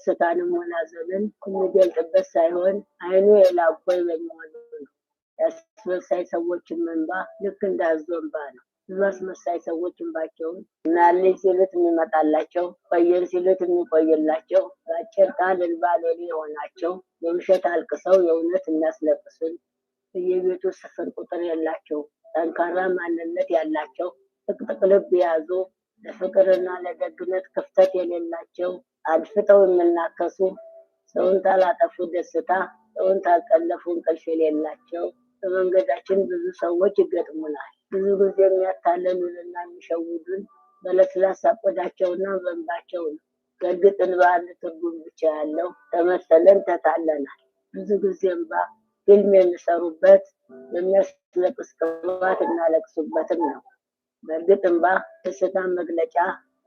ደስታንም ሆነ ሐዘንን የሚገልጥበት ሳይሆን አይኑ የላቦይ በሚሆን ያስመሳይ ሰዎችን እንባ ልክ እንደ አዞ እንባ ነው። ብዙ አስመሳይ ሰዎች እንባቸውን እናልኝ ሲሉት የሚመጣላቸው፣ ቆየን ሲሉት የሚቆይላቸው፣ በአጭር ቃል እንባ ሌሊ የሆናቸው የውሸት አልቅሰው የእውነት የሚያስለቅሱን በየቤቱ ስፍር ቁጥር የላቸው ጠንካራ ማንነት ያላቸው ጥቅጥቅ ልብ የያዙ ለፍቅርና ለደግነት ክፍተት የሌላቸው አድፍጠው የሚናከሱ ሰውን ታላጠፉ ደስታ ሰውን ታቀለፉ እንቅልፍ የሌላቸው በመንገዳችን ብዙ ሰዎች ይገጥሙናል። ብዙ ጊዜ የሚያታለሉንና የሚሸውዱን በለስላሳ ቆዳቸውና በእንባቸው ነው። በእርግጥ እንባ አንድ ትርጉም ብቻ ያለው ተመሰለን ተታለናል። ብዙ ጊዜ እንባ ፊልም የሚሰሩበት የሚያስለቅስ ቅባት እናለቅሱበትም ነው። በእርግጥ እንባ ደስታን መግለጫ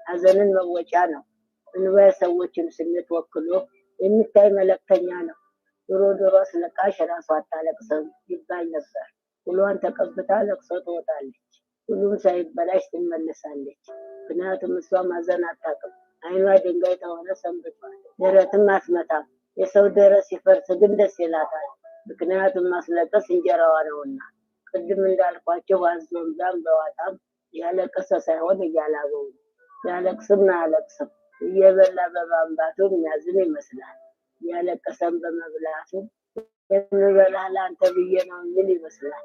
ሐዘንን መወጫ ነው። እንባ የሰዎችን ስሜት ወክሎ የሚታይ መለክተኛ ነው። ድሮ አስለቃሽ ራሷ አታለቅስም ይባል ነበር። ሁሏን ተቀብታ ለቅሶ ትወጣለች። ሁሉም ሳይበላሽ ትመለሳለች። ምክንያቱም እሷ ማዘን አታውቅም። አይኗ ድንጋይ ተሆነ ሰንብቷል። ደረትም አትመታም። የሰው ደረት ሲፈርስ ግን ደስ ይላታል። ምክንያቱም ማስለቀስ እንጀራዋ ነውና። ቅድም እንዳልኳቸው አዞም ዛም በዋጣም ያለቀሰ ሳይሆን እያላበው ነው። ያለቅስም አያለቅስም እየበላ በማንባቱ የሚያዝን ይመስላል። ያለቀሰም በመብላቱ የምበላህ ለአንተ ብዬ ነው የሚል ይመስላል።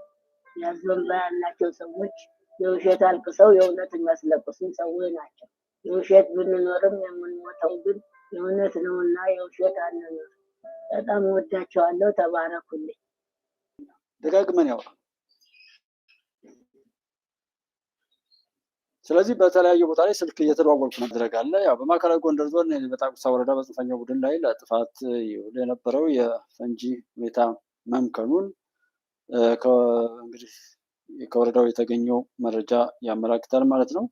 ያዞንባ ያላቸው ሰዎች የውሸት አልቅሰው የእውነት የሚያስለቅሱ ሰዎች ናቸው። የውሸት ብንኖርም የምንሞተው ግን የእውነት ነውና የውሸት አንኖር። በጣም ወዳቸዋለሁ። ተባረኩልኝ። ደጋግመን ያው ስለዚህ በተለያዩ ቦታ ላይ ስልክ እየተደዋወልኩ ማድረግ አለ። ያው በማዕከላዊ ጎንደር ዞን በጣቁሳ ወረዳ በጽንፈኛው ቡድን ላይ ለጥፋት ይውል የነበረው የፈንጂ ሁኔታ መምከኑን እንግዲህ ከወረዳው የተገኘው መረጃ ያመላክታል ማለት ነው።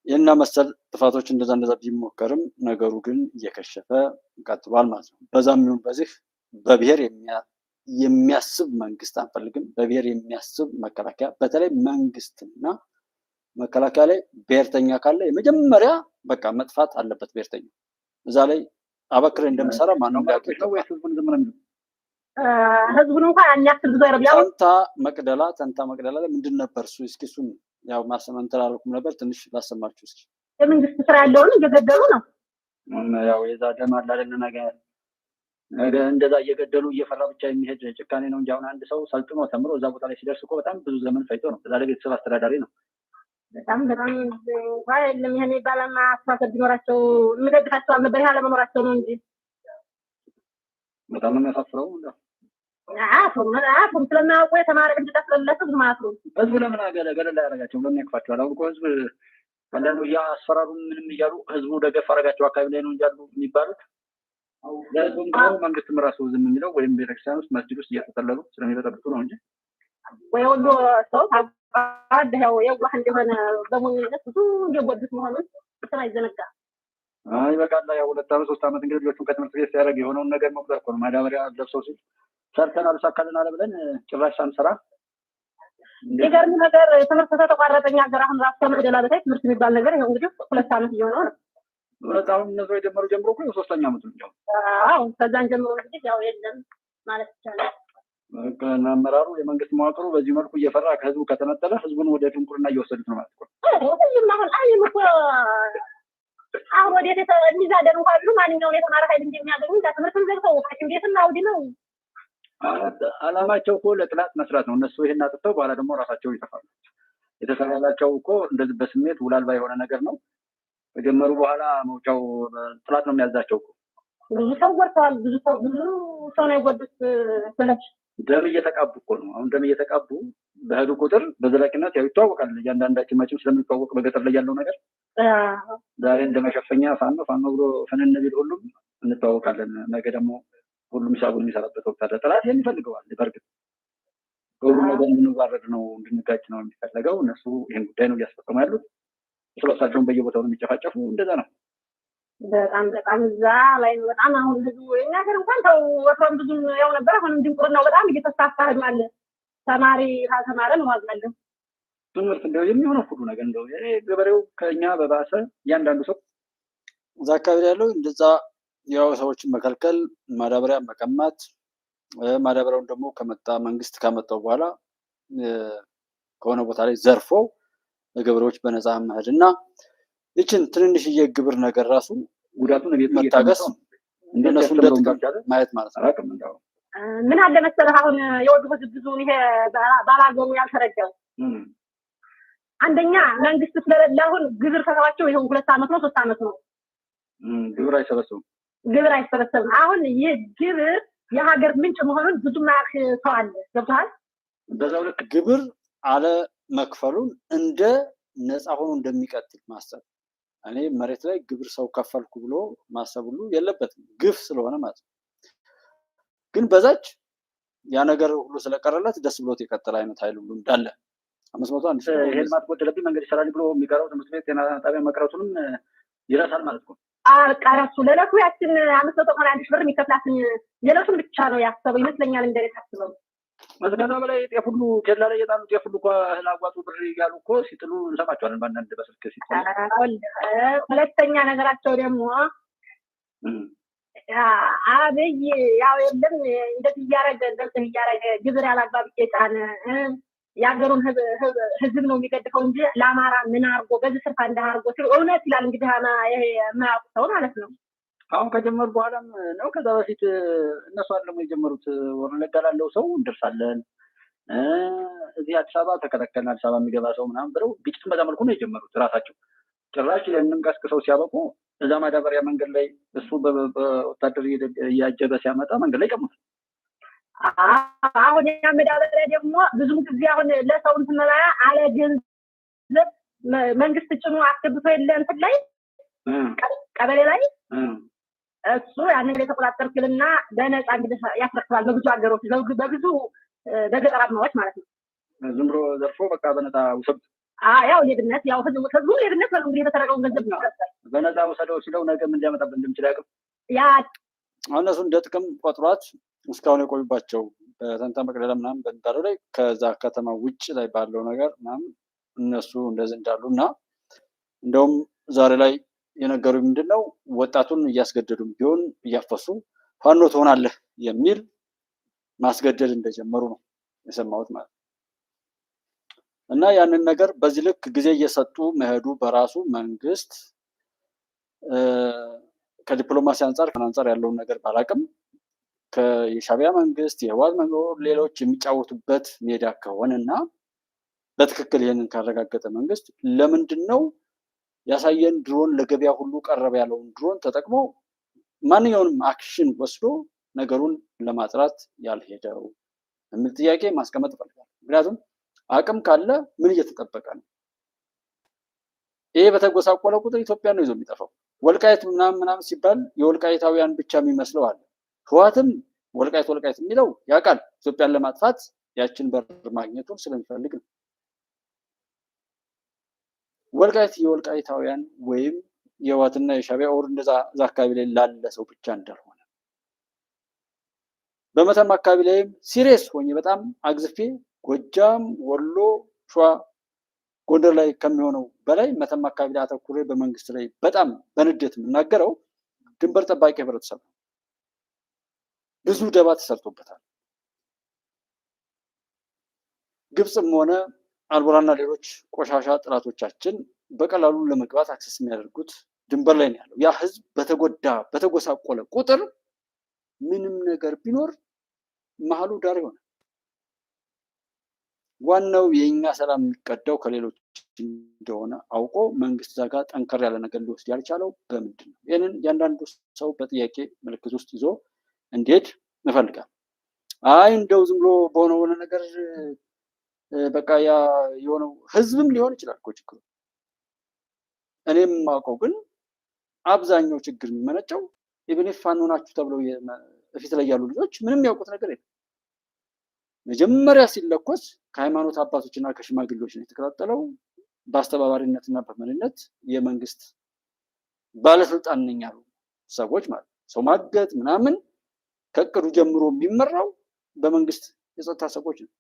ይህና መሰል ጥፋቶች እንደዛ ቢሞከርም ነገሩ ግን እየከሸፈ ቀጥሏል ማለት ነው። በዛም ይሁን በዚህ በብሔር የሚያስብ መንግስት አንፈልግም። በብሔር የሚያስብ መከላከያ፣ በተለይ መንግስትና መከላከያ ላይ ብሔርተኛ ካለ የመጀመሪያ በቃ መጥፋት አለበት። ብሔርተኛ እዛ ላይ አበክሬ እንደምሰራ ማንም ሊያውቅ ነው። ህዝቡን ዝም ነው የሚለው ህዝቡን እንኳን አኛክል ብዙ አይረብያው ተንታ መቅደላ ላይ ምንድን ነበር እሱ? እስኪ እሱን ያው ማሰማንተር አልኩም ነበር ትንሽ ላሰማችሁ እስኪ። የመንግስት ስራ ያለውን እየገደሉ ነው። ያው የዛ ደም አለ አይደል ነገር እንደዛ እየገደሉ እየፈራ ብቻ የሚሄድ ጭካኔ ነው እንጂ አሁን አንድ ሰው ሰልጥኖ ተምሮ እዛ ቦታ ላይ ሲደርስ እኮ በጣም ብዙ ዘመን ፈይቶ ነው። እዛ ላይ ቤተሰብ አስተዳዳሪ ነው። በጣም እንኳን የለም ይሄን ይባላማ አስተሳሰብ ቢኖራቸው የሚደግፋቸው አልነበር። ይሄ አለመኖራቸው ነው እንጂ በጣም ነው የሚያሳፍረው። አሁን ስለማያውቁ የተማረ ልጅ ተፈለለሰው ማለት ነው። ህዝቡ ለምን ገለል ያደርጋቸው? ለምን ያክፋቸዋል? አሁን እኮ ህዝብ አንዳንዱ እያስፈራሩ ምንም እያሉ ህዝቡ ደገፍ አደረጋቸው አካባቢ ላይ ነው እንጂ ያሉ የሚባሉት ለህዝቡም ደግሞ መንግስትም ራሱ ዝም የሚለው ወይም ቤተክርስቲያን ውስጥ መስጊድ ውስጥ እየተጠለሉ ስለሚበጠብጡ ነው እንጂ ወይ ሁሉ ሰው ታዲያው የዋህ እንደሆነ በሞኝነት ብዙ እንደጎዱት መሆኑን ስለማይዘነጋ በቃ ያው 2 ዓመት 3 ዓመት እንግዲህ ልጆቹን ከትምህርት ቤት ሲያደርግ የሆነውን ነገር መቁጠር እኮ ነው። ማዳበሪያ ለብሰው ሲል ሰርተናል ሳካልናል ብለን ጭራሽ ሳንሰራ የገርም ነገር ትምህርት ተቋረጠኛ ሀገር አሁን ራሱ ከመደላ በታይ ትምህርት የሚባል ነገር ይሄው እንግዲህ 2 ዓመት እየሆነው ነው። በጣም እነዚህ የጀመሩ ጀምሮ እኮ 3ኛ ዓመት ነው። አዎ ከዛን ጀምሮ እንግዲህ ያው የለም ማለት ይቻላል። አመራሩ የመንግስት መዋቅሩ በዚህ መልኩ እየፈራ ከህዝቡ ከተነጠለ ህዝቡን ወደ ድንቁርና እየወሰዱት ነው ማለት ነው። አሁን ወዴት የሚዛደሩ ካሉ ማንኛውም የተማረ ኃይል እንደሚያገኙ ትምህርትን ዘግተው ቤትና አውዲ ነው አላማቸው እኮ ለጥላት መስራት ነው። እነሱ ይሄን አጥተው በኋላ ደግሞ ራሳቸው ይጠፋሉ። የተሰራላቸው እኮ እንደዚህ በስሜት ውላልባ የሆነ ነገር ነው። ከጀመሩ በኋላ መውጫው ጥላት ነው የሚያዛቸው እኮ። ብዙ ሰው ወርቷል። ብዙ ሰው ነው የጎዱት። ስለዚህ ደም እየተቃቡ እኮ ነው። አሁን ደም እየተቃቡ በሄዱ ቁጥር በዘላቂነት ያው ይተዋወቃል። እያንዳንዳችን መቼም ስለሚተዋወቅ በገጠር ላይ ያለው ነገር ዛሬ እንደመሸፈኛ ፋኖ ብሎ ፈነን ቢል ሁሉም እንተዋወቃለን። ነገ ደግሞ ሁሉም ሻቡን የሚሰራበት ወቅት አለ። ጥላት የሚፈልገዋል። በርግጥ ሁሉም ነገር እንዋረድ ነው እንድንጋጭ ነው የሚፈልገው። እነሱ ይሄን ጉዳይ ነው እያስፈጸሙ ያሉት። ስለሳቸውን በየቦታው ነው የሚጨፋጨፉ። እንደዛ ነው። በጣም እዛ ላይ በጣም አሁን ህዝቡ የኛ ሀገር እንኳን ተው ወጥሮም ብዙ ያው ነበር። አሁን ድንቁርናው በጣም እየተስፋፋ ሄዷል። ተማሪ ካልተማረ ነው ዋጋለው። ትምህርት እንደው የሚሆነው ሁሉ ነገር እንደው ገበሬው ከኛ በባሰ እያንዳንዱ ሰው እዛ አካባቢ ያለው እንደዛ ያው ሰዎችን መከልከል፣ ማዳበሪያ መቀማት፣ ማዳበሪያውን ደግሞ ከመጣ መንግስት ካመጣው በኋላ ከሆነ ቦታ ላይ ዘርፎ ለገበሬዎች በነፃ መሄድ እና ይችን ትንንሽዬ ግብር ነገር ራሱ ጉዳቱን ቤት መታገስ እንደነሱ ማየት ማለት ነው። ምን አለ መሰለህ አሁን የወዱ ህዝብ ብዙውን ይሄ ባላገሩ ያልተረዳው አንደኛ መንግስት ስለሌለ አሁን ግብር ተሰባቸው ይሄው 2 ዓመት ነው 3 ዓመት ነው ግብር አይሰበሰብም። አሁን ይህ ግብር የሀገር ምንጭ መሆኑን ብዙ ማያውቅ ሰው አለ። ገብቶሃል? በዛው ልክ ግብር አለ መክፈሉን እንደ ነፃ ሆኖ እንደሚቀጥል ማሰብ እኔ መሬት ላይ ግብር ሰው ከፈልኩ ብሎ ማሰብ ሁሉ የለበትም ግፍ ስለሆነ ማለት ነው። ግን በዛች ያ ነገር ሁሉ ስለቀረለት ደስ ብሎት የቀጠለ አይነት ኃይል ሁሉ እንዳለ 500 አንድ ይሄን ማትጎደለብኝ መንገድ ይሰራል ብሎ የሚቀረው ትምህርት ቤት ጤና ጣቢያ መቅረቱንም ይረሳል ማለት ነው። ቀረሱ ለለቱ ያችን 500 ሆነ 1 ሺህ ብር የሚከፍላትን የለቱን ብቻ ነው ያሰበው ይመስለኛል። እንደኔ ታስበው ከዛ በላይ ጤፍ ሁሉ ኬላ ላይ የጣሉ ጤፍ ሁሉ እኮ እህል አዋጡ ብር እያሉ እኮ ሲጥሉ እንሰማቸዋለን በአንዳንድ በስልክ ሲጥሉ። ሁለተኛ ነገራቸው ደግሞ አብይ ያው የለም እንደዚህ እያደረገ እንደዚህ እያደረገ ግብር ያላግባብ እየጫነ የሀገሩን ህዝብ ነው የሚገድፈው እንጂ ለአማራ ምን አድርጎ በዚህ ስርፋ እንዳርጎ እውነት ይላል። እንግዲህ ይሄ የማያውቁ ሰው ማለት ነው። አሁን ከጀመሩ በኋላም ነው። ከዛ በፊት እነሱ አይደለም የጀመሩት። ወረዳ ላለው ሰው እንደርሳለን፣ እዚህ አዲስ አበባ ተከለከልን፣ አዲስ አበባ የሚገባ ሰው ምናምን ብለው ግጭትን በዛ መልኩ ነው የጀመሩት ራሳቸው። ጭራሽ እንንቀስቅሰው ሲያበቁ እዛ ማዳበሪያ መንገድ ላይ እሱ በወታደር እያጀበ ሲያመጣ መንገድ ላይ ቀሙት። አሁን ያ ማዳበሪያ ደግሞ ብዙም ጊዜ አሁን ለሰው እንትመላያ አለ ገንዘብ መንግስት ጭኖ አስገብቶ የለ እንትን ላይ ቀበሌ ላይ እሱ ያንን የተቆጣጠርክልና በነፃ እንግዲህ ያስረክባል። በብዙ ሀገሮች በብዙ በገጠራማዎች ማለት ነው። ዝም ብሎ ዘርፎ በቃ በነፃ ውሰድ። ያው ሌብነት ያው ህዝቡ ሌብነት ነው እንግዲህ የተደረገውን ገንዘብ ነው በነፃ ውሰደው ሲለው ነገ ምን ሊያመጣብን እንደሚችል ያውቃል። ያ እነሱ እንደ ጥቅም ቆጥሯት እስካሁን የቆዩባቸው በተንታ መቅደላ ምናምን በሚባለው ላይ ከዛ ከተማ ውጭ ላይ ባለው ነገር ምናምን እነሱ እንደዚህ እንዳሉ እና እንደውም ዛሬ ላይ የነገሩ ምንድነው ወጣቱን እያስገደዱም ቢሆን እያፈሱ ፋኖ ትሆናለህ የሚል ማስገደድ እንደጀመሩ ነው የሰማሁት ማለት እና ያንን ነገር በዚህ ልክ ጊዜ እየሰጡ መሄዱ በራሱ መንግስት ከዲፕሎማሲ አንፃር ያለውን ነገር ባላቅም ከሻዕቢያ መንግስት የህወሓት መንግስት ሌሎች የሚጫወቱበት ሜዳ ከሆነና በትክክል ይሄንን ካረጋገጠ መንግስት ለምንድነው ያሳየን ድሮን ለገበያ ሁሉ ቀረበ ያለውን ድሮን ተጠቅሞ ማንኛውንም አክሽን ወስዶ ነገሩን ለማጥራት ያልሄደው የሚል ጥያቄ ማስቀመጥ ፈልጋለሁ። ምክንያቱም አቅም ካለ ምን እየተጠበቀ ነው? ይሄ በተጎሳቆለ ቁጥር ኢትዮጵያ ነው ይዞ የሚጠፋው። ወልቃይት ምናምን ሲባል የወልቃይታውያን ብቻ የሚመስለው አለ። ህወሓትም ወልቃይት የሚለው ያውቃል ኢትዮጵያን ለማጥፋት ያችን በር ማግኘቱን ስለሚፈልግ ነው። ወልቃይት የወልቃይታውያን ወይም የህወሓትና የሻዕቢያ ኦር እንደዛ አካባቢ ላይ ላለ ሰው ብቻ እንዳልሆነ በመተማ አካባቢ ላይም ሲሪየስ ሆኜ በጣም አግዝፌ ጎጃም፣ ወሎ፣ ሸዋ፣ ጎንደር ላይ ከሚሆነው በላይ መተማ አካባቢ ላይ አተኩሬ በመንግስት ላይ በጣም በንዴት የምናገረው ድንበር ጠባቂ ህብረተሰብ ነው። ብዙ ደባ ተሰርቶበታል። ግብፅም ሆነ አልቦራና ሌሎች ቆሻሻ ጥላቶቻችን በቀላሉ ለመግባት አክሰስ የሚያደርጉት ድንበር ላይ ነው ያለው። ያ ህዝብ በተጎሳቆለ ቁጥር ምንም ነገር ቢኖር መሀሉ ዳር ይሆናል። ዋናው የኛ ሰላም የሚቀዳው ከሌሎች እንደሆነ አውቆ መንግስት ዛጋ ጠንከር ያለ ነገር ሊወስድ ያልቻለው በምንድን ነው? ይህንን እያንዳንዱ ሰው በጥያቄ ምልክት ውስጥ ይዞ እንዴት እንፈልጋለን። እንደው ዝም ብሎ በሆነ ነገር በቃ ያ የሆነው ህዝብም ሊሆን ይችላል እኮ ችግሩ። እኔም የማውቀው ግን አብዛኛው ችግር የሚመነጨው ኢቭን ፋኖ ናችሁ ተብለው በፊት ላይ ያሉ ልጆች ምንም ያውቁት ነገር የለም። መጀመሪያ ሲለኮስ ከሃይማኖት አባቶችና ከሽማግሌዎች ነው የተከታተለው። በአስተባባሪነትና በመሪነት የመንግስት ባለስልጣን ነኝ ያሉ ሰዎች ማለት ሰው ማገት ምናምን ከእቅዱ ጀምሮ የሚመራው በመንግስት የጸጥታ ሰዎች ነው።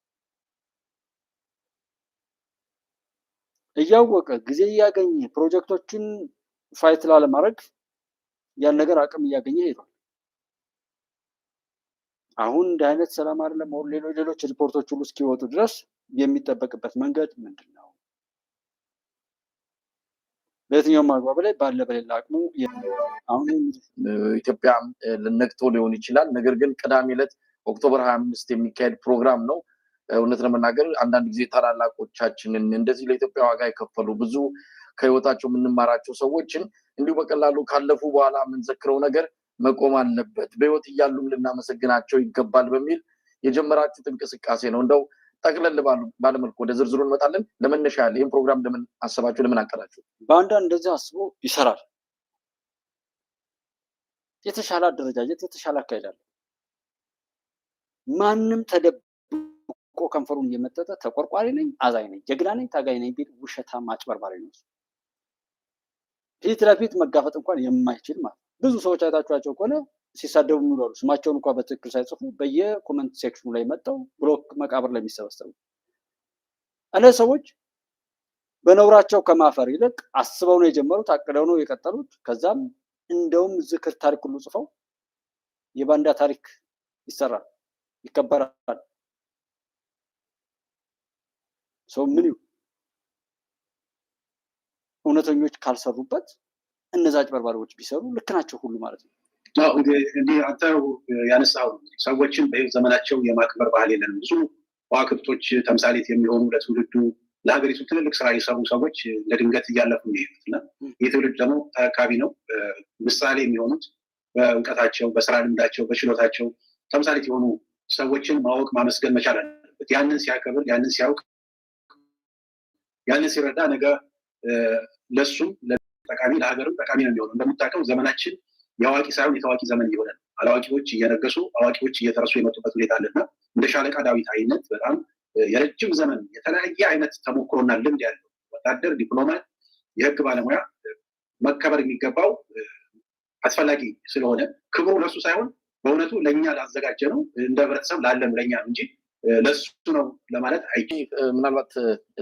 እያወቀ ጊዜ እያገኘ ፕሮጀክቶችን ፋይት ላለማድረግ ያን ነገር አቅም እያገኘ ሄዷል። አሁን እንደ አይነት ሰላም አይደለም። አሁን ሌሎች ሪፖርቶች ሁሉ እስኪወጡ ድረስ የሚጠበቅበት መንገድ ምንድን ነው? በየትኛውም አግባብ ላይ ባለ በሌላ አቅሙ አሁን ኢትዮጵያ ልነግቶ ሊሆን ይችላል። ነገር ግን ቅዳሜ ዕለት ኦክቶበር 25 የሚካሄድ ፕሮግራም ነው። እውነት ለመናገር አንዳንድ ጊዜ ታላላቆቻችንን እንደዚህ ለኢትዮጵያ ዋጋ የከፈሉ ብዙ ከህይወታቸው የምንማራቸው ሰዎችን እንዲሁ በቀላሉ ካለፉ በኋላ የምንዘክረው ነገር መቆም አለበት፣ በህይወት እያሉም ልናመሰግናቸው ይገባል በሚል የጀመራችሁት እንቅስቃሴ ነው። እንደው ጠቅለል ባለመልኩ ወደ ዝርዝሩ እንመጣለን። ለመነሻ ያለ ይህን ፕሮግራም ለምን አሰባችሁ? ለምን አቀዳችሁ? በአንዳንድ እንደዚህ አስቦ ይሰራል። የተሻለ አደረጃጀት፣ የተሻለ አካሄድ አለ። ማንም ተደብቆ ከንፈሩን እየመጠጠ ተቆርቋሪ ነኝ፣ አዛኝ ነኝ፣ ጀግና ነኝ፣ ታጋይ ነኝ ቢል ውሸታም አጭበርባሪ ነው። ፊት ለፊት መጋፈጥ እንኳን የማይችል ማለት ነው። ብዙ ሰዎች አይታችኋቸው ከሆነ ሲሳደቡ የሚውሉ ስማቸውን እንኳን በትክክል ሳይጽፉ በየኮመንት ሴክሽኑ ላይ መጥተው ብሎክ መቃብር ላይ የሚሰበሰቡ እነዚህ ሰዎች በነውራቸው ከማፈር ይልቅ አስበው ነው የጀመሩት፣ አቅደው ነው የቀጠሉት። ከዛም እንደውም ዝክር ታሪክ ሁሉ ጽፈው የባንዳ ታሪክ ይሰራል፣ ይከበራል። ሰው ምን ይሁን እውነተኞች ካልሰሩበት እነዛ አጭበርባሪዎች ቢሰሩ ልክ ናቸው ሁሉ ማለት ነው። እንዲህ አንተ ያነሳው ሰዎችን በህይወት ዘመናቸው የማክበር ባህል የለንም። ብዙ ከዋክብቶች ተምሳሌት የሚሆኑ ለትውልዱ ለሀገሪቱ ትልልቅ ስራ የሰሩ ሰዎች ለድንገት እያለፉ የሚሄዱት እና ይህ ትውልድ ደግሞ ተረካቢ ነው። ምሳሌ የሚሆኑት በእውቀታቸው፣ በስራ ልምዳቸው፣ በችሎታቸው ተምሳሌት የሆኑ ሰዎችን ማወቅ ማመስገን መቻል አለበት። ያንን ሲያከብር፣ ያንን ሲያውቅ፣ ያንን ሲረዳ ነገ ለሱም ጠቃሚ ለሀገርም ጠቃሚ ነው የሚሆነው። እንደምታውቀው ዘመናችን የአዋቂ ሳይሆን የታዋቂ ዘመን እየሆነ ነው። አላዋቂዎች እየነገሱ አዋቂዎች እየተረሱ የመጡበት ሁኔታ አለና እንደ ሻለቃ ዳዊት አይነት በጣም የረጅም ዘመን የተለያየ አይነት ተሞክሮና ልምድ ያለው ወታደር፣ ዲፕሎማት፣ የህግ ባለሙያ መከበር የሚገባው አስፈላጊ ስለሆነ ክብሩ ለሱ ሳይሆን በእውነቱ ለእኛ ላዘጋጀ ነው እንደ ህብረተሰብ ላለም ለእኛ እንጂ ለሱ ነው ለማለት አይ። ምናልባት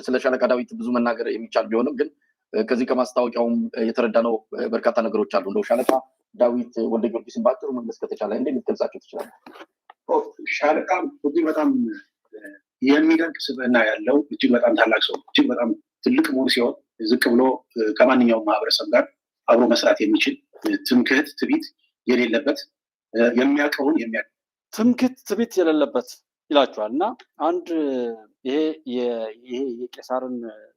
ስለ ሻለቃ ዳዊት ብዙ መናገር የሚቻል ቢሆንም ግን ከዚህ ከማስታወቂያውም የተረዳነው በርካታ ነገሮች አሉ። እንደው ሻለቃ ዳዊት ወልደ ጊዮርጊስን በአጭሩ መግለጽ ከተቻለ እንዴት ልትገልጻቸው ትችላለህ? ሻለቃ እጅግ በጣም የሚደንቅ ስብዕና ያለው እጅግ በጣም ታላቅ ሰው፣ እጅግ በጣም ትልቅ መሆን ሲሆን ዝቅ ብሎ ከማንኛውም ማህበረሰብ ጋር አብሮ መስራት የሚችል ትምክህት፣ ትቢት የሌለበት የሚያውቀውን ትምክህት፣ ትቢት የሌለበት ይላቸዋል እና አንድ ይሄ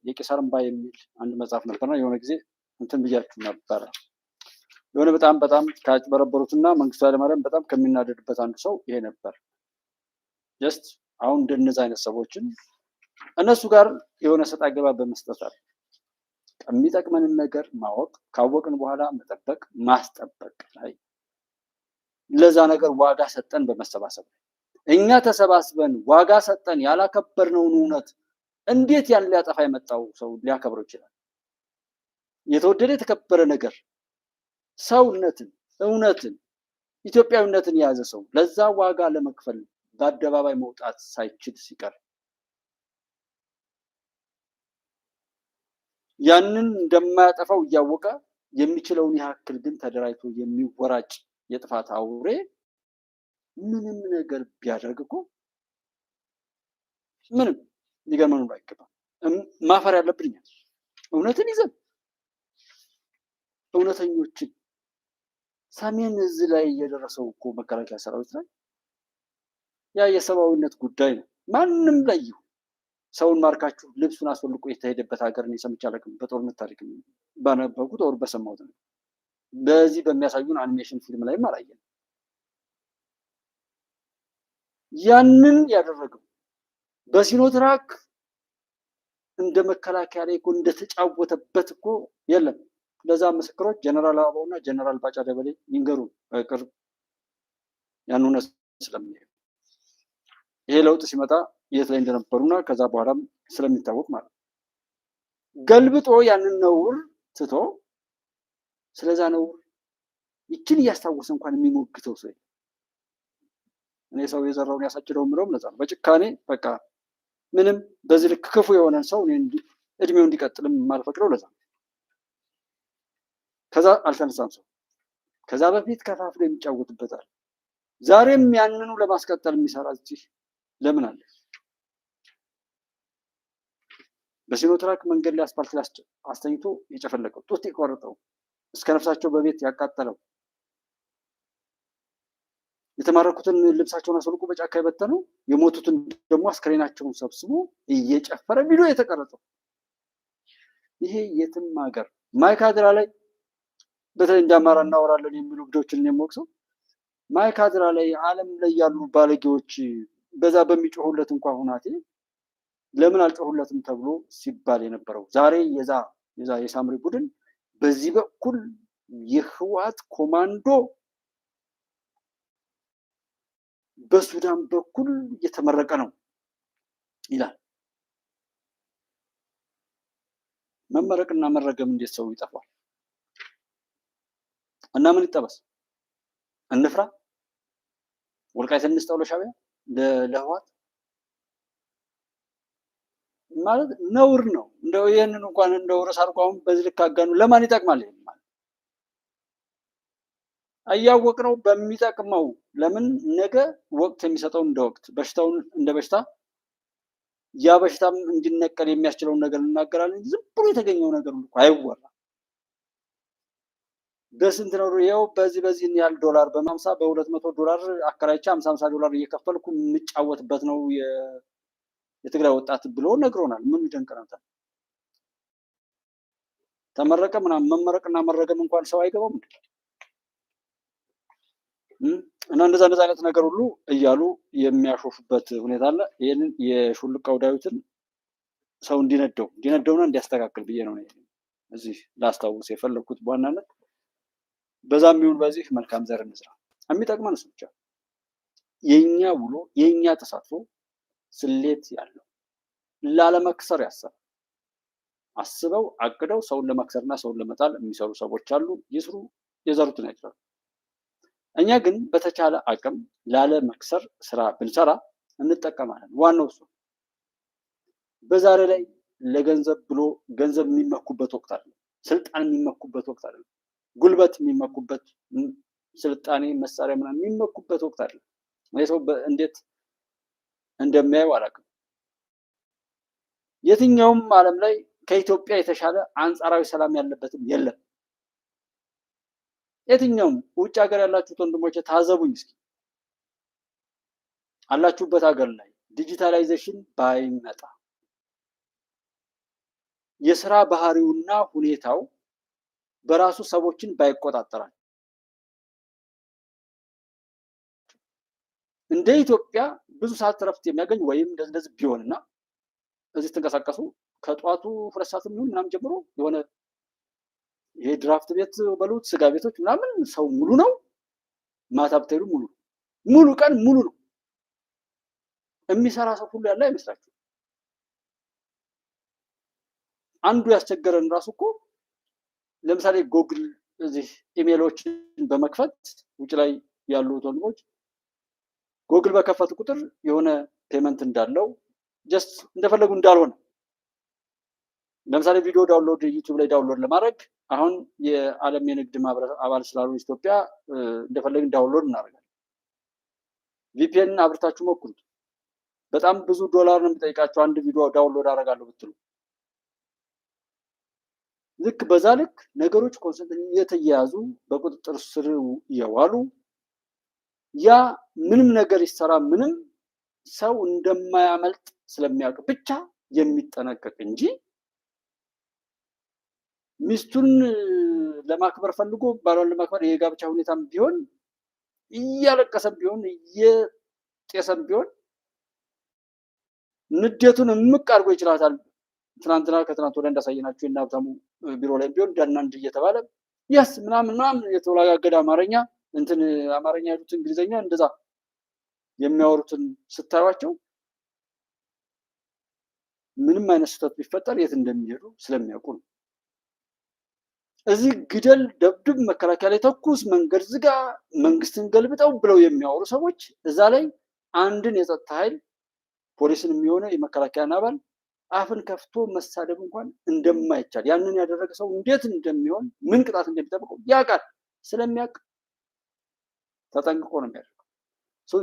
የቄሳርን ባ የሚል አንድ መጽሐፍ ነበርና የሆነ ጊዜ እንትን ብያችሁ ነበረ። የሆነ በጣም ካጭበረበሩትና መንግስቱ ኃይለማርያም በጣም ከሚናደድበት አንዱ ሰው ይሄ ነበር። ጀስት አሁን እንደነዚህ አይነት ሰዎችን እነሱ ጋር የሆነ ሰጣ ገባ በመስጠት አለ የሚጠቅመንን ነገር ማወቅ፣ ካወቅን በኋላ መጠበቅ፣ ማስጠበቅ ላይ ለዛ ነገር ዋጋ ሰጠን በመሰባሰብ እኛ ተሰባስበን ዋጋ ሰጠን ያላከበርነውን እውነት እንዴት ያን ሊያጠፋ የመጣው ሰው ሊያከብረው ይችላል? የተወደደ የተከበረ ነገር ሰውነትን፣ እውነትን፣ ኢትዮጵያዊነትን የያዘ ሰው ለዛ ዋጋ ለመክፈል በአደባባይ መውጣት ሳይችል ሲቀር ያንን እንደማያጠፋው እያወቀ የሚችለውን ያክል ግን ተደራጅቶ የሚወራጭ የጥፋት አውሬ ምንም ነገር ቢያደርግ እኮ ምንም ሊገርመን አይገባም። ማፈር ያለብን እውነትን ይዘን እውነተኞችን ሰሜን እዝ ላይ የደረሰው እኮ መከላከያ ሰራዊት ላይ ያ የሰብአዊነት ጉዳይ ነው። ማንም ላይ ሰውን ማርካችሁ ልብሱን አስወልቆ የተሄደበት ሀገር ነው ሰምቼ አላውቅም። በጦርነት ታሪክ ባነበብኩት ወር በሰማሁት ነው። በዚህ በሚያሳዩን አኒሜሽን ፊልም ላይም አላየንም። ያንን ያደረገው በሲኖትራክ እንደ መከላከያ ላይ እኮ እንደተጫወተበት እኮ የለም። ለዛ ምስክሮች ጀነራል አበባውና ጀነራል ባጫ ደበሌ ይንገሩ በቅርብ ያንኑ ስለሚሄዱ ይሄ ለውጥ ሲመጣ የት ላይ እንደነበሩና ከዛ በኋላም ስለሚታወቅ ማለት ገልብጦ ያንን ነውር ትቶ ስለዛ ነውር ይችን እያስታወሰ እንኳን የሚሞግተው ሰው እኔ ሰው የዘራውን ያሳጭደው ምለው ለዛ ነው። በጭካኔ በቃ ምንም በዚህ ልክ ክፉ የሆነን ሰው እድሜው እንዲቀጥልም የማልፈቅደው ለዛ ነው። ከዛ አልተነሳም ሰው ከዛ በፊት ከፋፍሎ የሚጫወትበታል። ዛሬም ያንኑ ለማስቀጠል የሚሰራ እዚህ ለምን አለ? በሲኖትራክ መንገድ ላይ አስፋልት ላይ አስተኝቶ የጨፈለቀው ጡት የቆረጠው እስከ ነፍሳቸው በቤት ያቃጠለው የተማረኩትን ልብሳቸውን አስወልቆ በጫካ የበተነው የሞቱትን ደግሞ አስከሬናቸውን ሰብስቦ እየጨፈረ ቪዲዮ የተቀረጸው ይሄ የትም ሀገር ማይካድራ ላይ በተለይ እንደ አማራ እናወራለን የሚሉ ልጆችን የሚወቅሰው ማይካድራ ላይ ዓለም ላይ ያሉ ባለጌዎች በዛ በሚጮሁለት እንኳን ሁናቴ ለምን አልጮሁለትም ተብሎ ሲባል የነበረው ዛሬ የዛ የሳምሪ ቡድን በዚህ በኩል የህወሓት ኮማንዶ በሱዳን በኩል እየተመረቀ ነው ይላል። መመረቅና መረገም እንዴት ሰው ይጠፋል? እና ምን ይጠበስ? እንፍራ? ወልቃይት እንስጠው ለሻዕቢያ ለህወሓት ማለት ነውር ነው። እንደው ይሄንን እንኳን እንደው ርዕስ አድርጎ አሁን በዚህ ልክ አጋኑ ለማን ይጠቅማል? ይሄን ማለት አያወቅነው በሚጠቅመው ለምን ነገ ወቅት የሚሰጠው እንደ ወቅት በሽታውን እንደ በሽታ ያ በሽታም እንዲነቀል የሚያስችለውን ነገር እናገራለን። ዝም ብሎ የተገኘው ነገር ሁሉ አይወራም። በስንት ነው ይኸው በዚህ ያህል ዶላር በ50 በ200 ዶላር አከራይቼ 50 ዶላር እየከፈልኩ የምጫወትበት ነው የትግራይ ወጣት ብሎ ነግሮናል። ምን ይደንቀናል? ተመረቀ ምናምን መመረቅና መረገም እንኳን ሰው አይገባም እና እንደዛ አይነት ነገር ሁሉ እያሉ የሚያሾፉበት ሁኔታ አለ። ይሄንን የሹልቃው ዳዊትን ሰው እንዲነደውና እንዲያስተካክል ብዬ ነው እዚህ ላስታውስ የፈለኩት። በዋናነት በዛም ይሁን በዚህ መልካም ዘር እንስራ። የሚጠቅመን እሱ ብቻ። የኛ ውሎ የኛ ተሳትፎ ስሌት ያለው ላለመክሰር ያሰበ አስበው አቅደው ሰውን ለመክሰርና ሰውን ለመጣል የሚሰሩ ሰዎች አሉ። ይስሩ፣ የዘሩትን ያጭዳሉ። እኛ ግን በተቻለ አቅም ላለመክሰር ስራ ብንሰራ እንጠቀማለን። ዋናው እሱ። በዛሬ ላይ ለገንዘብ ብሎ ገንዘብ የሚመኩበት ወቅት አለ። ስልጣን የሚመኩበት ወቅት አለ። ጉልበት የሚመኩበት ስልጣኔ መሳሪያ ምናምን የሚመኩበት ወቅት አለ። ሰው እንዴት እንደሚያየው አላውቅም። የትኛውም ዓለም ላይ ከኢትዮጵያ የተሻለ አንጻራዊ ሰላም ያለበትም የለም። የትኛውም ውጭ ሀገር ያላችሁት ወንድሞቼ ታዘቡኝ እስኪ። አላችሁበት ሀገር ላይ ዲጂታላይዜሽን ባይመጣ የስራ ባህሪውና ሁኔታው በራሱ ሰዎችን ባይቆጣጠራል እንደ ኢትዮጵያ ብዙ ሰዓት እረፍት የሚያገኝ ወይም እንደዚህ ቢሆንና እዚህ ተንቀሳቀሱ ከጧቱ 2 ሰዓት ምናምን ጀምሮ የሆነ ይሄ ድራፍት ቤት በሉት ስጋ ቤቶች ምናምን ሰው ሙሉ ነው። ማታ ብትሄዱ ሙሉ ቀን ሙሉ ነው። የሚሰራ ሰው ሁሉ ያለ አይመስላችሁ? አንዱ ያስቸገረን ራሱ እኮ ለምሳሌ ጎግል እዚህ ኢሜሎችን በመክፈት ውጭ ላይ ያሉ ወንድሞች ጎግል በከፈቱ ቁጥር የሆነ ፔመንት እንዳለው ጀስት እንደፈለጉ እንዳልሆነ ለምሳሌ ቪዲዮ ዳውንሎድ ዩቲዩብ ላይ ዳውንሎድ ለማድረግ አሁን የዓለም የንግድ ማህበር አባል ስላልሆነ ኢትዮጵያ እንደፈለግን ዳውንሎድ እናደርጋለን። ቪፒኤን አብርታችሁ ሞክሩት። በጣም ብዙ ዶላር ነው የሚጠይቃችሁ አንድ ቪዲዮ ዳውንሎድ አደርጋለሁ ብትሉ። ልክ በዛ ልክ ነገሮች ኮንሰንትሬት እየተያዙ በቁጥጥር ስር እየዋሉ ያ ምንም ነገር ይሰራ ምንም ሰው እንደማያመልጥ ስለሚያውቅ ብቻ የሚጠነቀቅ እንጂ ሚስቱን ለማክበር ፈልጎ ባሏን ለማክበር የጋብቻ ሁኔታም ቢሆን እያለቀሰም ቢሆን እየጤሰም ቢሆን ንዴቱን እምቅ አድርጎ ይችላታል። ትናንትና ከትናንት ወዲያ እንዳሳየናችሁ እና ሀብታሙ ቢሮ ላይ ቢሆን ዳናንድ እየተባለ ያስ ምናምን የተወላጋገደ አማርኛ እንትን አማርኛ ያሉት እንግሊዘኛ እንደዛ የሚያወሩትን ስታዩቸው ምንም አይነት ስህተት ቢፈጠር የት እንደሚሄዱ ስለሚያውቁ ነው። እዚህ ግደል፣ ደብድብ፣ መከላከያ ላይ ተኩስ፣ መንገድ ዝጋ፣ መንግስትን ገልብጠው ብለው የሚያወሩ ሰዎች እዛ ላይ አንድን የጸጥታ ኃይል ፖሊስን የሚሆነ የመከላከያን አባል አፍን ከፍቶ መሳደብ እንኳን እንደማይቻል ያንን ያደረገ ሰው እንዴት እንደሚሆን ምን ቅጣት እንደሚጠብቀው ያውቃል። ስለሚያውቅ ተጠንቅቆ ነው የሚያደርገው።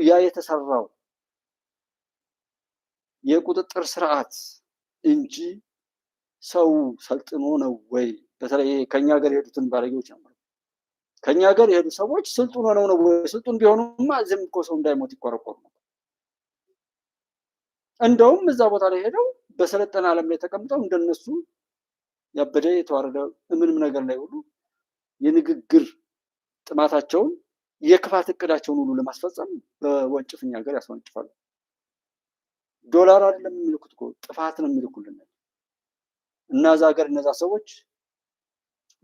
ያ የተሰራው የቁጥጥር ስርዓት እንጂ ሰው ሰልጥኖ ነው ወይ? በተለይ ከኛ ሀገር የሄዱትን ባለጌዎች ነው። ከኛ ሀገር የሄዱ ሰዎች ስልጡን ሆነው ነው ወይ? ስልጡን ቢሆኑማ ዝም እኮ ሰው እንዳይሞት ይቆረቆሩ ነበር። እንደውም እዛ ቦታ ላይ ሄደው በሰለጠነ ዓለም ላይ ተቀምጠው እንደነሱ ያበደ የተዋረደ ምንም ነገር ላይ ሁሉ የንግግር ጥማታቸውን የክፋት እቅዳቸውን ሁሉ ለማስፈጸም በወንጭፍ እኛ ሀገር ያስወንጭፋሉ። ዶላር አይደለም የሚልኩት እኮ ጥፋት ነው የሚልኩልን። እና እዛ ሀገር እነዛ ሰዎች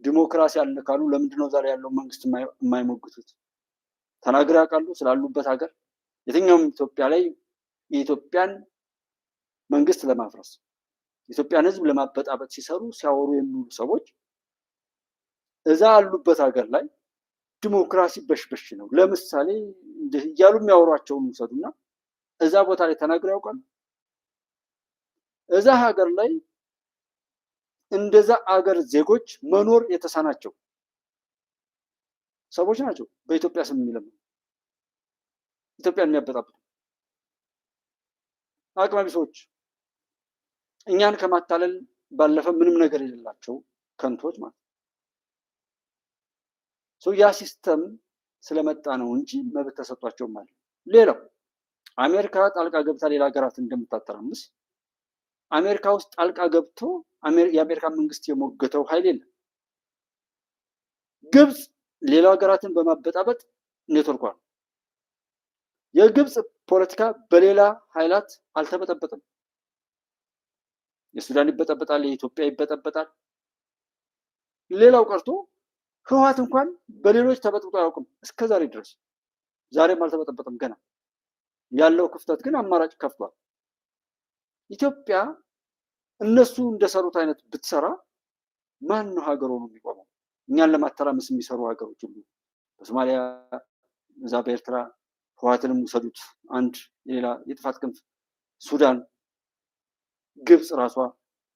ዲሞክራሲ አለ ካሉ ለምንድን ነው ዛሬ ያለው መንግስት የማይሞግቱት? ተናግረው ያውቃሉ ስላሉበት ሀገር? የትኛውም ኢትዮጵያ ላይ የኢትዮጵያን መንግስት ለማፍረስ የኢትዮጵያን ህዝብ ለማበጣበጥ ሲሰሩ ሲያወሩ የሚውሉ ሰዎች እዛ ያሉበት ሀገር ላይ ዲሞክራሲ በሽበሽ ነው ለምሳሌ እያሉ የሚያወሯቸውን ውሰዱና እዛ ቦታ ላይ ተናግረው ያውቃሉ? እዛ ሀገር ላይ እንደዛ አገር ዜጎች መኖር የተሳናቸው ሰዎች ናቸው በኢትዮጵያ ስም የሚለምኑ ኢትዮጵያን የሚያበጣብጡ አቅመ ቢሶች፣ እኛን ከማታለል ባለፈ ምንም ነገር የሌላቸው ከንቶች ማለት ነው። ያ ሲስተም ስለመጣ ነው እንጂ መብት ተሰጧቸው ማለት። ሌላው አሜሪካ ጣልቃ ገብታ ሌላ ሀገራት እንደምታተራምስ አሜሪካ ውስጥ ጣልቃ ገብቶ የአሜሪካ መንግስት የሞገተው ኃይል የለም። ግብጽ ሌላ ሀገራትን በማበጣበጥ ኔትወርኳ ነው። የግብጽ ፖለቲካ በሌላ ኃይላት አልተበጠበጠም። የሱዳን ይበጠበጣል፣ የኢትዮጵያ ይበጠበጣል። ሌላው ቀርቶ ህወሓት እንኳን በሌሎች ተበጥብጦ አያውቅም እስከዛሬ ድረስ። ዛሬም አልተበጠበጠም ገና። ያለው ክፍተት ግን አማራጭ ከፍቷል። ኢትዮጵያ እነሱ እንደሰሩት አይነት ብትሰራ ማን ነው ሀገሩ ነው የሚቆመው? እኛን ለማተራመስ የሚሰሩ ሀገሮች ሁሉ በሶማሊያ፣ እዛ በኤርትራ ህወሓትንም ውሰዱት፣ አንድ ሌላ የጥፋት ክንፍ፣ ሱዳን፣ ግብጽ ራሷ፣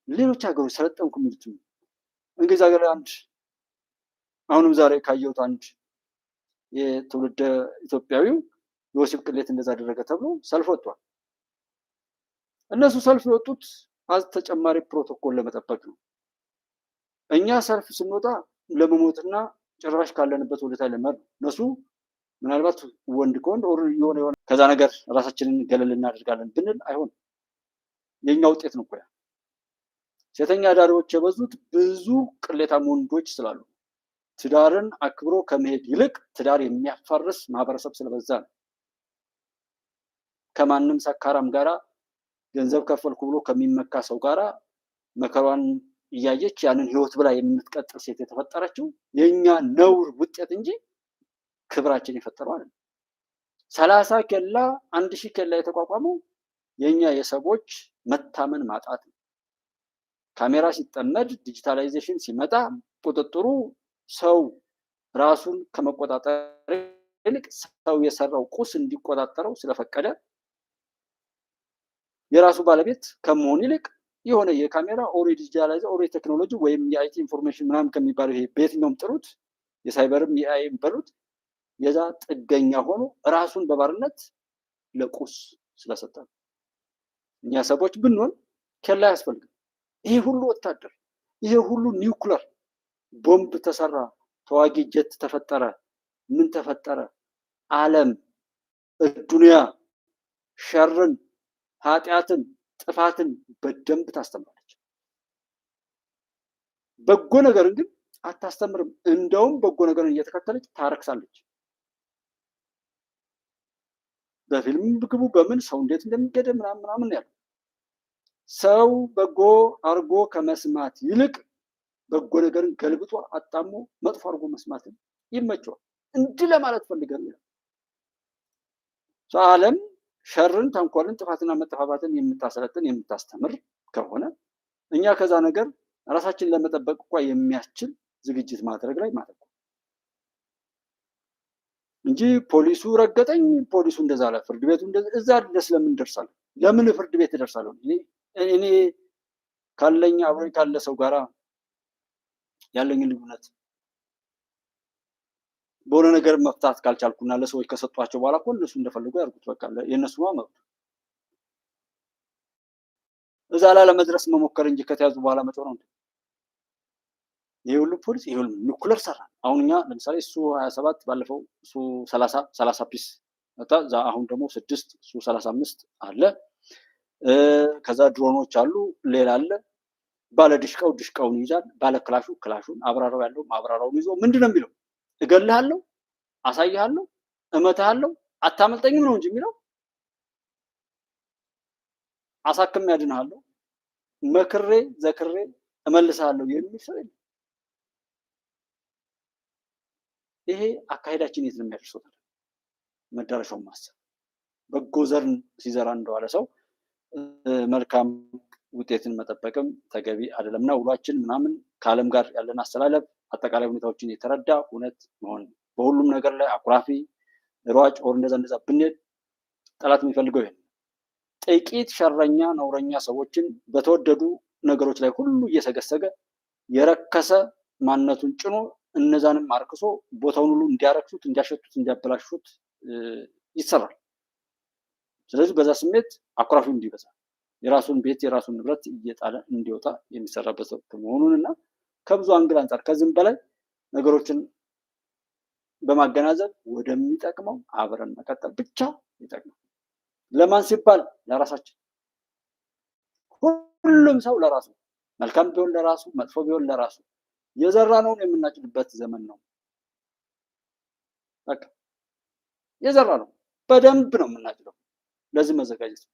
ሌሎች ሀገሮች ሰለጠንኩ የሚሉት እንግሊዝ ሀገር አንድ አሁንም ዛሬ ካየሁት አንድ የትውልደ ኢትዮጵያዊው የወሲብ ቅሌት እንደዛ አደረገ ተብሎ ሰልፍ ወጥቷል። እነሱ ሰልፍ የወጡት ተጨማሪ ፕሮቶኮል ለመጠበቅ ነው። እኛ ሰልፍ ስንወጣ ለመሞትና ጭራሽ ካለንበት ወደታ ለመር እነሱ ምናልባት ወንድ ከወንድ የሆነ ከዛ ነገር ራሳችንን ገለል እናደርጋለን ብንል አይሆንም። የኛ ውጤት ነው። ቆያ ሴተኛ አዳሪዎች የበዙት ብዙ ቅሌታም ወንዶች ስላሉ ትዳርን አክብሮ ከመሄድ ይልቅ ትዳር የሚያፋርስ ማህበረሰብ ስለበዛ ነው። ከማንም ሰካራም ጋራ ገንዘብ ከፈልኩ ብሎ ከሚመካ ሰው ጋራ መከሯን እያየች ያንን ህይወት ብላ የምትቀጥል ሴት የተፈጠረችው የኛ ነውር ውጤት እንጂ ክብራችን የፈጠረው አይደለም። 30 ኬላ 1000 ኬላ የተቋቋመው የኛ የሰዎች መታመን ማጣት ነው። ካሜራ ሲጠመድ ዲጂታላይዜሽን ሲመጣ ቁጥጥሩ ሰው ራሱን ከመቆጣጠር ይልቅ ሰው የሰራው ቁስ እንዲቆጣጠረው ስለፈቀደ የራሱ ባለቤት ከመሆን ይልቅ የሆነ የካሜራ ኦሬዲ ዲጂታላይዝ ኦሬዲ ቴክኖሎጂ ወይም የአይቲ ኢንፎርሜሽን ምናምን ከሚባለው ይሄ በየትኛውም ጥሩት የሳይበርም የአይም በሉት የዛ ጥገኛ ሆኖ ራሱን በባርነት ለቁስ ስለሰጠ እኛ ሰዎች ብንሆን ከላ ያስፈልግ። ይሄ ሁሉ ወታደር፣ ይሄ ሁሉ ኒውክለር ቦምብ ተሰራ፣ ተዋጊ ጀት ተፈጠረ፣ ምን ተፈጠረ? ዓለም ዱንያ ሸርን፣ ኃጢአትን፣ ጥፋትን በደንብ ታስተምራለች። በጎ ነገርን ግን አታስተምርም። እንደውም በጎ ነገርን እየተከተለች ታረክሳለች። በፊልም ግቡ በምን ሰው እንዴት እንደሚገደል ምናምን ያለው ሰው በጎ አርጎ ከመስማት ይልቅ በጎ ነገርን ገልብጦ አጣሞ መጥፎ አርጎ መስማትን ይመቸዋል። እንዲህ ለማለት ፈልገን ነው። ዓለም ሸርን፣ ተንኮልን፣ ጥፋትና መጠፋፋትን የምታሰለጥን የምታስተምር ከሆነ እኛ ከዛ ነገር ራሳችንን ለመጠበቅ እንኳን የሚያስችል ዝግጅት ማድረግ ላይ ማለት ነው እንጂ ፖሊሱ ረገጠኝ፣ ፖሊሱ እንደዛ አለ፣ ፍርድ ቤቱ እዛ ድረስ ለምን ደርሳለሁ? ለምን ፍርድ ቤት ደርሳለሁ? እኔ ካለኝ አብሮኝ ካለ ሰው ጋራ ያለኝ ልዩነት በሆነ ነገር መፍታት ካልቻልኩና ለሰዎች ከሰጧቸው በኋላ እኮ እነሱ እንደፈለጉ ያርጉት። በቃ የእነሱ መብት እዛ ላይ ለመድረስ መሞከር እንጂ ከተያዙ በኋላ መጮህ ነው። ይሄ ሁሉ ፖሊስ ይሄ ሁሉ ኒኩለር ሰራ። አሁን እኛ ለምሳሌ እሱ 27 ባለፈው እሱ 30 ፒስ መጣ። አሁን ደግሞ 6 እሱ 35 አለ። ከዛ ድሮኖች አሉ፣ ሌላ አለ። ባለ ድሽቃውን ይይዛል፣ ባለ ክላሹን፣ አብራራው ያለው አብራራውን ይዞ ምንድነው የሚለው? እገልሃለሁ፣ አሳይሃለሁ፣ እመታሃለሁ፣ አታመልጠኝም ነው እንጂ የሚለው አሳክም ያድንሃለሁ፣ መክሬ ዘክሬ እመልስሃለሁ የሚል ሰው የለም። ይሄ አካሄዳችን የት ነው የሚያደርሰው? መዳረሻውን ማሰብ። በጎ ዘርን ሲዘራ እንደዋለ ሰው መልካም ውጤትን መጠበቅም ተገቢ አይደለምና ውሏችን ምናምን ከዓለም ጋር ያለን አስተላለፍ አጠቃላይ ሁኔታዎችን የተረዳ እውነት መሆን በሁሉም ነገር ላይ አኩራፊ ሯጭ ኦር እንደዛ ብንሄድ ጠላት የሚፈልገው ይሄን ጥቂት ሸረኛ ነውረኛ ሰዎችን በተወደዱ ነገሮች ላይ ሁሉ እየሰገሰገ የረከሰ ማንነቱን ጭኖ እነዛንም አርክሶ ቦታውን ሁሉ እንዲያረክሱት፣ እንዲያሸቱት፣ እንዲያበላሹት ይሰራል። ስለዚህ በዛ ስሜት አኩራፊው እንዲበዛ የራሱን ቤት የራሱን ንብረት እየጣለ እንዲወጣ የሚሰራበት መሆኑንና ከብዙ አንግል አንጻር ከዚህም በላይ ነገሮችን በማገናዘብ ወደሚጠቅመው አብረን መቀጠል ብቻ ይጠቅማል። ለማን ሲባል? ለራሳችን። ሁሉም ሰው ለራሱ መልካም ቢሆን ለራሱ መጥፎ ቢሆን ለራሱ የዘራነውን የምናጭድበት ዘመን ነው። በቃ የዘራነው በደንብ ነው የምናጭደው። ለዚህ መዘጋጀት ነው።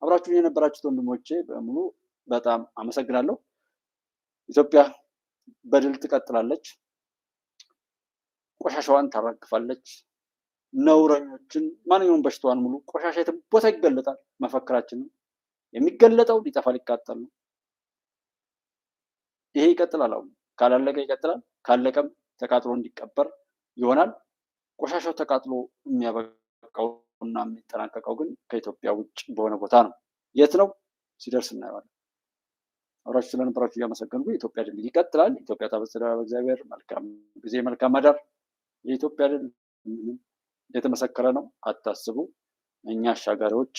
አብራችሁን የነበራችሁት ወንድሞቼ በሙሉ በጣም አመሰግናለሁ። ኢትዮጵያ በድል ትቀጥላለች፣ ቆሻሻዋን ታራግፋለች። ነውረኞችን ማንኛውም በሽታዋን ሙሉ ቆሻሻ የትም ቦታ ይገለጣል። መፈክራችን ነው የሚገለጠው ሊጠፋ ሊቃጠል ነው። ይሄ ይቀጥላል። አሁን ካላለቀ ይቀጥላል፣ ካለቀም ተቃጥሎ እንዲቀበር ይሆናል። ቆሻሻው ተቃጥሎ የሚያበቃውና የሚጠናቀቀው ግን ከኢትዮጵያ ውጭ በሆነ ቦታ ነው። የት ነው? ሲደርስ እናየዋለን። አብራችሁ ስለነበራችሁ እያመሰገንኩ የኢትዮጵያ ድል ይቀጥላል። ኢትዮጵያ ታበስራ በእግዚአብሔር። መልካም ጊዜ፣ መልካም አዳር። የኢትዮጵያ ድል የተመሰከረ ነው፣ አታስቡ። እኛ አሻጋሪዎች